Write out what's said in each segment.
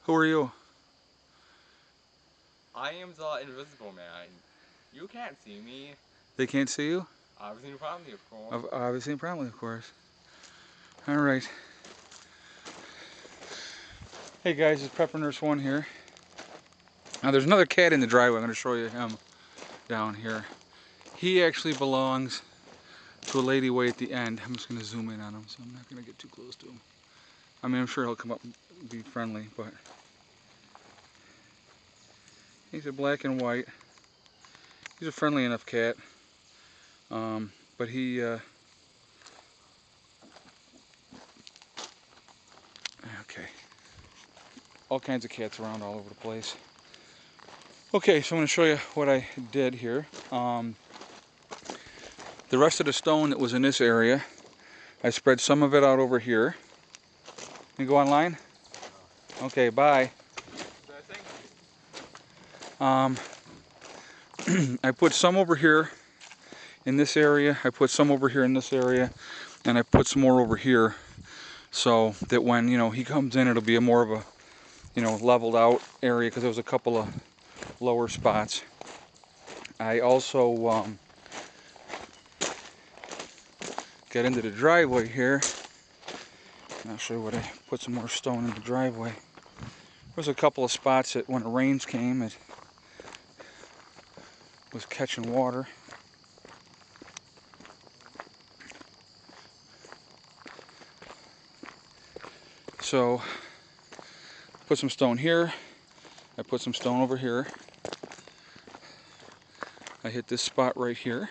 Who are you? I am the invisible man. You can't see me. They can't see you? I've seen probably, of course. I've obviously probably, of course. Alright. Hey guys, it's Pepper Nurse 1 here. Now there's another cat in the driveway. I'm going to show you him down here. He actually belongs to a lady way at the end. I'm just going to zoom in on him, so I'm not going to get too close to him. I mean, I'm sure he'll come up and be friendly, but he's a black and white. He's a friendly enough cat. But he, okay. All kinds of cats around all over the place. Okay, so I'm going to show you what I did here. The rest of the stone that was in this area, I spread some of it out over here. You go online? Okay, bye. I put some over here in this area, I put some over here in this area, and I put some more over here so that when, he comes in, it'll be a more of a, leveled out area, because there was a couple of lower spots. I also got into the driveway here. I'll show you what I put some more stone in the driveway. There's a couple of spots that when the rains came, it was catching water. So, put some stone here. I put some stone over here. I hit this spot right here.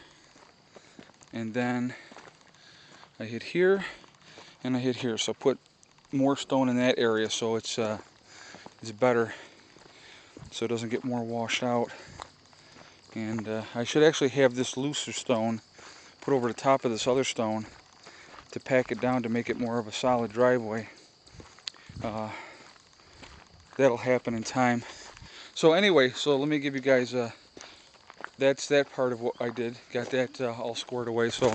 And then I hit here and I hit here. So put more stone in that area so it's better, so it doesn't get more washed out. And I should actually have this looser stone put over the top of this other stone to pack it down to make it more of a solid driveway. That'll happen in time. So anyway, so let me give you guys, that's that part of what I did. Got that all squared away. So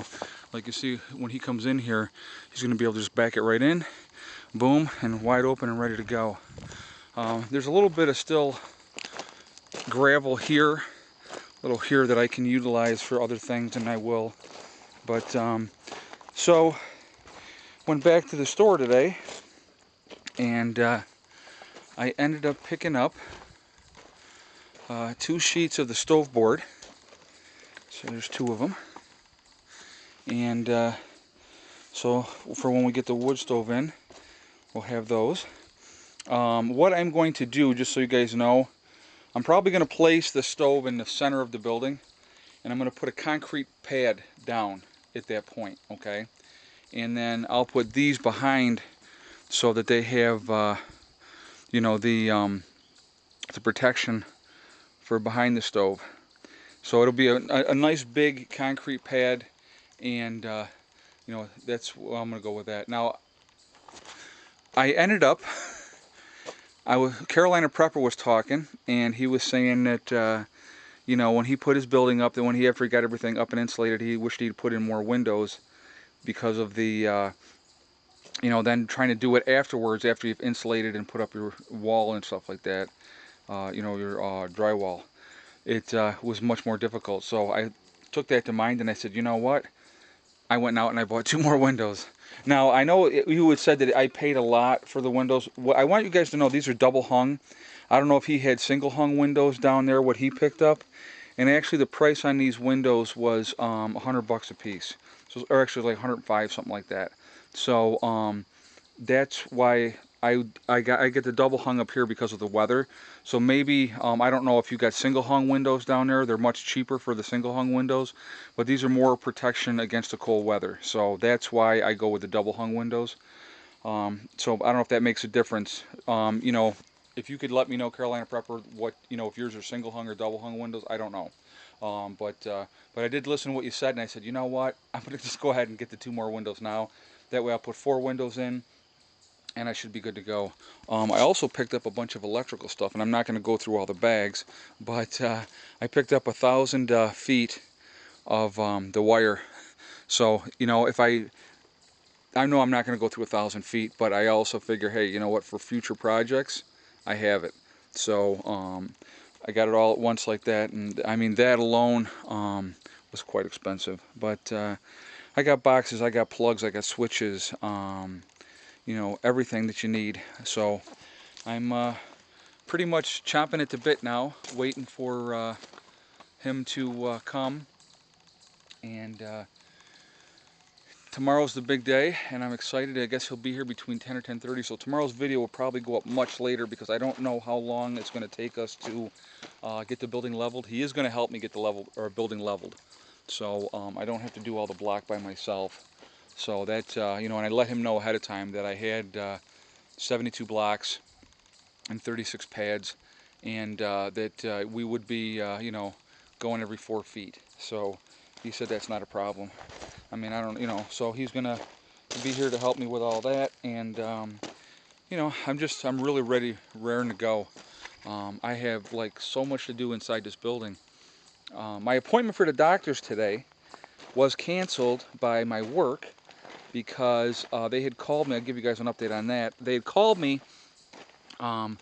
like you see, when he comes in here, he's going to be able to just back it right in, boom, and wide open and ready to go. There's a little bit of still gravel here, little here that I can utilize for other things, and I will. But so went back to the store today, and I ended up picking up 2 sheets of the stove board. So there's 2 of them, and so for when we get the wood stove in, we'll have those. What I'm going to do, just so you guys know, I'm probably going to place the stove in the center of the building, and I'm going to put a concrete pad down at that point, okay? And then I'll put these behind so that they have, the protection for behind the stove. So it'll be a nice big concrete pad, and that's well, I'm going to go with that. Now, I ended up, Carolina Prepper was talking, and he was saying that, when he put his building up, that after he got everything up and insulated, he wished he'd put in more windows because of the, then trying to do it afterwards, after you've insulated and put up your wall and stuff like that, your drywall. It was much more difficult. So I took that to mind, and I said, you know what? I went out and I bought 2 more windows. Now, I know you had said that I paid a lot for the windows. What I want you guys to know, these are double hung. I don't know if he had single hung windows down there, what he picked up. And actually the price on these windows was $100 a piece. So, or actually like 105, something like that. So that's why I get the double hung up here because of the weather. So maybe, I don't know if you got single hung windows down there. They're much cheaper for the single hung windows, but these are more protection against the cold weather. So that's why I go with the double hung windows. So I don't know if that makes a difference. If you could let me know, Carolina Prepper, what, if yours are single hung or double hung windows, I don't know. But I did listen to what you said, and I said, you know what, I'm going to just go ahead and get the 2 more windows now. That way I'll put 4 windows in, and I should be good to go. I also picked up a bunch of electrical stuff, and I'm not going to go through all the bags, but I picked up 1,000 feet of the wire. So, if I know I'm not going to go through 1,000 feet, but I also figure, hey, you know what, for future projects, I have it. So I got it all at once like that, and I mean that alone was quite expensive. But I got boxes, I got plugs, I got switches, you know, everything that you need. So I'm pretty much chomping at the bit now, waiting for him to come. And tomorrow's the big day, and I'm excited. I guess he'll be here between 10 or 10:30. So tomorrow's video will probably go up much later because I don't know how long it's going to take us to get the building leveled. He is going to help me get the building leveled, so I don't have to do all the block by myself. So that you know, and I let him know ahead of time that I had 72 blocks and 36 pads, and that we would be you know, going every 4 feet. So he said that's not a problem. I mean, I don't, you know, so he's gonna be here to help me with all that, and you know, I'm really ready, raring to go. I have like so much to do inside this building. My appointment for the doctors today was canceled by my work because they had called me. I'll give you guys an update on that. They had called me on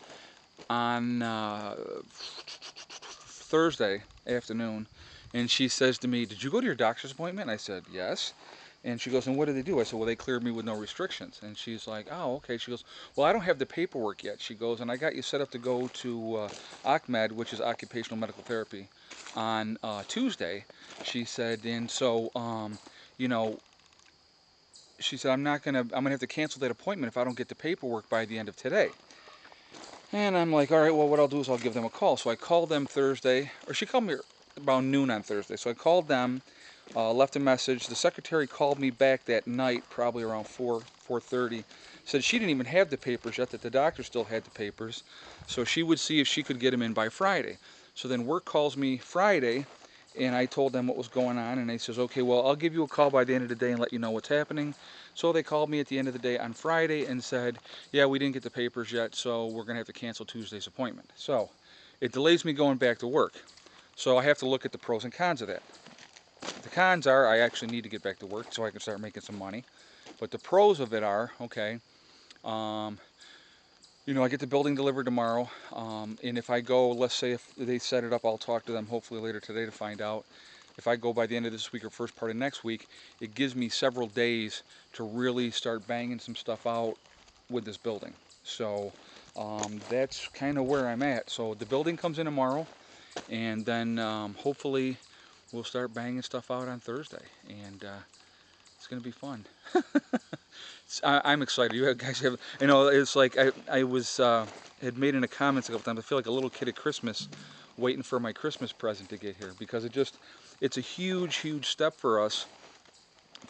Thursday afternoon, and she says to me, "Did you go to your doctor's appointment?" And I said, "Yes." And she goes, "And what did they do?" I said, "Well, they cleared me with no restrictions." And she's like, "Oh, okay." She goes, "Well, I don't have the paperwork yet." She goes, "And I got you set up to go to OCMED, which is Occupational Medical Therapy, on Tuesday." She said, "And so, you know," she said, I'm gonna have to cancel that appointment if I don't get the paperwork by the end of today." And I'm like, all right, well, what I'll do is I'll give them a call. So I called them Thursday, or she called me about noon on Thursday. So I called them, left a message. The secretary called me back that night, probably around 4:30. Said she didn't even have the papers yet, that the doctor still had the papers. So she would see if she could get them in by Friday. So then work calls me Friday, and I told them what was going on, and they says, okay, well, I'll give you a call by the end of the day and let you know what's happening. So they called me at the end of the day on Friday and said, yeah, we didn't get the papers yet, so we're going to have to cancel Tuesday's appointment. So it delays me going back to work. So I have to look at the pros and cons of that. The cons are I actually need to get back to work so I can start making some money. But the pros of it are, okay, you know, I get the building delivered tomorrow, and if I go, let's say if they set it up, I'll talk to them hopefully later today to find out. If I go by the end of this week or first part of next week, it gives me several days to really start banging some stuff out with this building. So that's kind of where I'm at. So the building comes in tomorrow, and then hopefully we'll start banging stuff out on Thursday, and it's going to be fun. I'm excited. You guys have, you know, it's like I was had made in the comments a couple times. I feel like a little kid at Christmas, waiting for my Christmas present to get here, because it's a huge step for us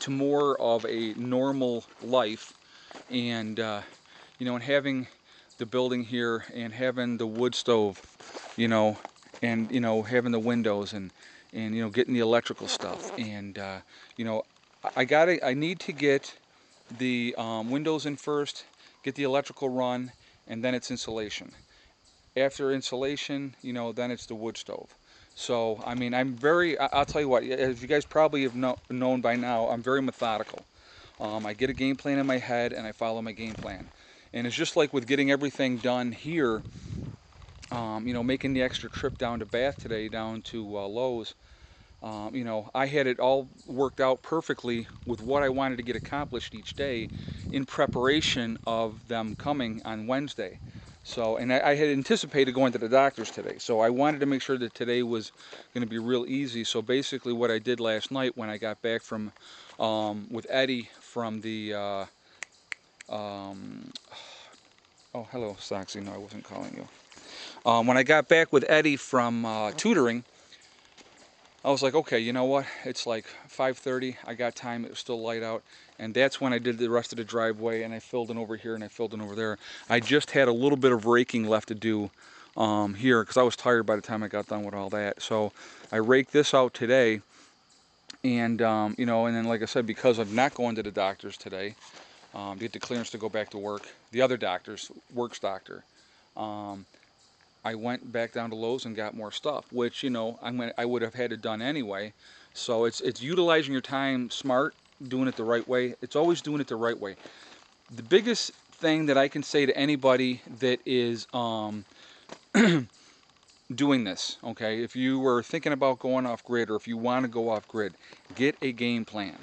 to more of a normal life, and you know, and having the building here and having the wood stove, you know, and you know, having the windows and you know, getting the electrical stuff, and you know, I need to get the windows in first, get the electrical run, and then it's insulation. After insulation, you know, then it's the wood stove. So, I mean, I'll tell you what, as you guys probably have known by now, I'm very methodical. I get a game plan in my head and I follow my game plan. And it's just like with getting everything done here, you know, making the extra trip down to Bath today, down to Lowe's. You know, I had it all worked out perfectly with what I wanted to get accomplished each day in preparation of them coming on Wednesday. So, and I had anticipated going to the doctor's today. So I wanted to make sure that today was going to be real easy. So basically what I did last night when I got back from, with Eddie from the, oh, hello, Soxy. No, I wasn't calling you. When I got back with Eddie from tutoring, I was like, okay, you know what? It's like 5:30. I got time. It was still light out. And that's when I did the rest of the driveway, and I filled in over here and I filled in over there. I just had a little bit of raking left to do here because I was tired by the time I got done with all that. So I raked this out today. And, you know, and then like I said, because I'm not going to the doctor's today, to get the clearance to go back to work, the other doctor's, works doctor, I went back down to Lowe's and got more stuff, which, you know, I would have had it done anyway. So it's utilizing your time smart, doing it the right way. It's always doing it the right way. The biggest thing that I can say to anybody that is doing this, okay? If you were thinking about going off grid, or if you want to go off grid, get a game plan.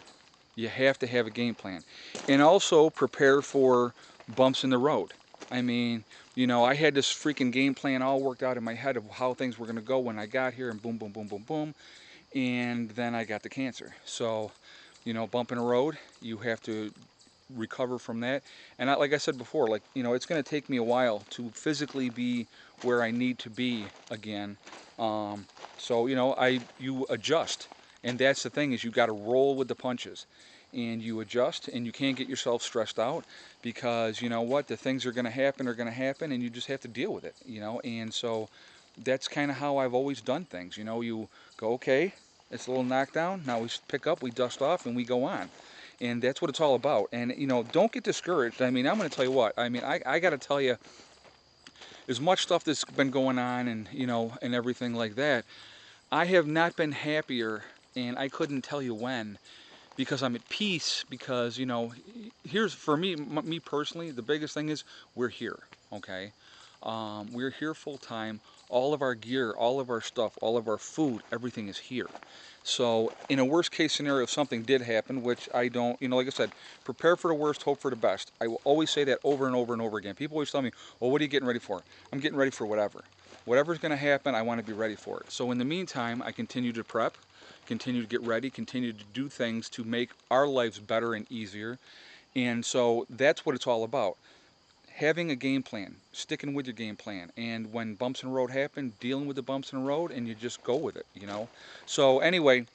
You have to have a game plan. And also prepare for bumps in the road. I mean, you know, I had this freaking game plan all worked out in my head of how things were going to go when I got here, and boom, boom, boom, boom, boom. And then I got the cancer. So, you know, bump in the road, you have to recover from that. And like I said before, like, you know, it's going to take me a while to physically be where I need to be again. So, you know, you adjust. And that's the thing, is you got to roll with the punches. And you adjust, and you can't get yourself stressed out, because you know what, the things are going to happen, and you just have to deal with it, you know. And so that's kind of how I've always done things. You know, you go, okay, it's a little knockdown, now we pick up, we dust off, and we go on. And that's what it's all about. And you know, don't get discouraged. I mean, I'm going to tell you what, I mean, I got to tell you, as much stuff that's been going on, and you know, and everything like that, I have not been happier, and I couldn't tell you when, because I'm at peace. Because you know, here's for me, me personally, the biggest thing is we're here. Okay, we're here full time. All of our gear, all of our stuff, all of our food, everything is here. So in a worst case scenario, if something did happen, which I don't, you know, like I said, prepare for the worst, hope for the best. I will always say that over and over and over again. People always tell me, well, what are you getting ready for? I'm getting ready for whatever. Whatever's going to happen, I want to be ready for it. So in the meantime, I continue to prep, continue to get ready, continue to do things to make our lives better and easier. And so that's what it's all about. Having a game plan, sticking with your game plan, and when bumps in the road happen, dealing with the bumps in the road, and you just go with it, you know. So anyway,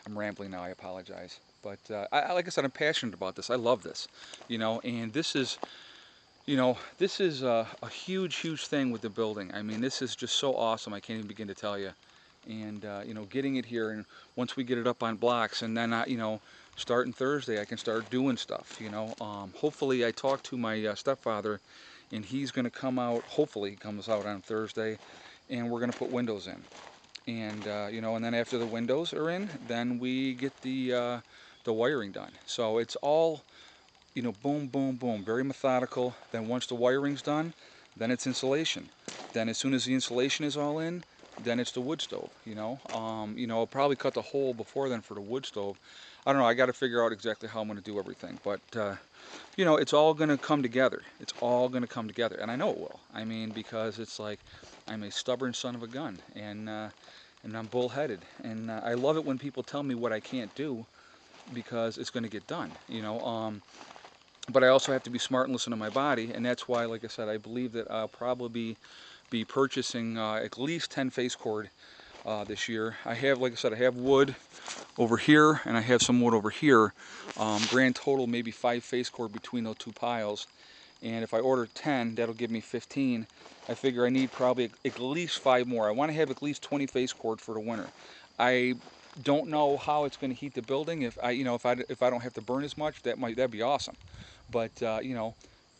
I'm rambling now, I apologize. But like I said, I'm passionate about this. I love this, you know, and this is, you know, this is a huge, huge thing with the building. I mean, this is just so awesome, I can't even begin to tell you. And you know, getting it here, and once we get it up on blocks, and then you know, starting Thursday, I can start doing stuff. You know, hopefully, I talked to my stepfather, and he's going to come out. Hopefully, he comes out on Thursday, and we're going to put windows in. And you know, and then after the windows are in, then we get the wiring done. So it's all, you know, boom, boom, boom, very methodical. Then once the wiring's done, then it's insulation. Then as soon as the insulation is all in, then it's the wood stove. You know, I'll probably cut the hole before then for the wood stove. I don't know. I got to figure out exactly how I'm going to do everything, but you know, it's all going to come together. It's all going to come together, and I know it will. I mean, because it's like I'm a stubborn son of a gun, and I'm bullheaded, and I love it when people tell me what I can't do, because it's going to get done. You know. But I also have to be smart and listen to my body, and that's why, like I said, I believe that I'll probably be purchasing at least 10 face cord this year. I have, like I said, I have wood over here, and I have some wood over here. Grand total, maybe 5 face cord between those two piles. And if I order 10, that'll give me 15. I figure I need probably at least 5 more. I want to have at least 20 face cord for the winter. I don't know how it's going to heat the building. If I, you know, if I don't have to burn as much, that'd be awesome. But you know,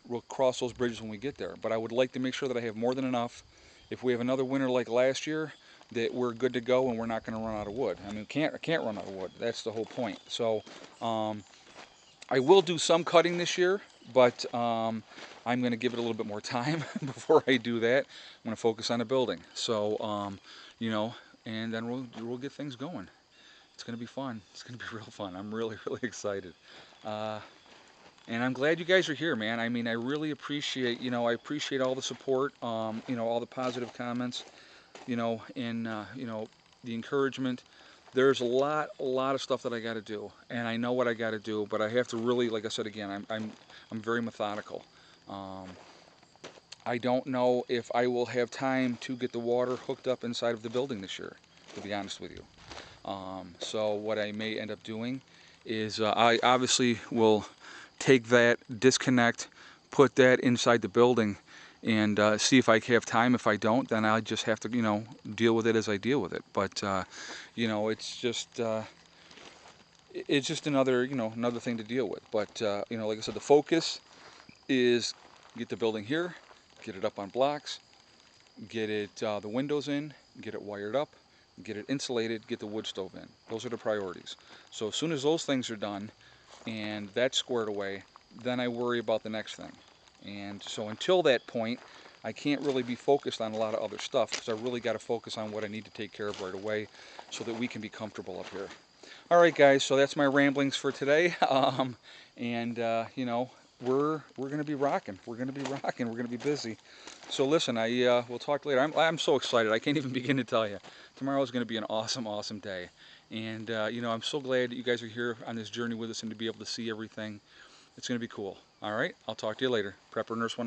we'll cross those bridges when we get there. But I would like to make sure that I have more than enough. If we have another winter like last year, that we're good to go, and we're not going to run out of wood. I mean, I can't run out of wood. That's the whole point. So I will do some cutting this year, but I'm going to give it a little bit more time before I do that. I'm going to focus on the building. So you know, and then we'll get things going. It's going to be fun. It's going to be real fun. I'm really, really excited. And I'm glad you guys are here, man. I mean, I really appreciate, you know, I appreciate all the support, you know, all the positive comments, you know, and, you know, the encouragement. There's a lot of stuff that I got to do, and I know what I got to do, but I have to really, like I said again, I'm very methodical. I don't know if I will have time to get the water hooked up inside of the building this year, to be honest with you. So what I may end up doing is I obviously will take that, disconnect, put that inside the building, and see if I have time. If I don't, then I just have to, you know, deal with it as I deal with it. But you know, it's just another, you know, another thing to deal with. But you know, like I said, the focus is get the building here, get it up on blocks, get it the windows in, get it wired up, get it insulated, get the wood stove in. Those are the priorities. So as soon as those things are done and that's squared away, then I worry about the next thing. And so until that point, I can't really be focused on a lot of other stuff because I really got to focus on what I need to take care of right away so that we can be comfortable up here. All right, guys, so that's my ramblings for today. You know, we're going to be rocking. We're going to be rocking. We're going to be busy. So listen, we'll talk later. I'm so excited. I can't even begin to tell you. Tomorrow is going to be an awesome, awesome day. And you know, I'm so glad that you guys are here on this journey with us and to be able to see everything. It's going to be cool. All right, I'll talk to you later. Prepper Nurse 1.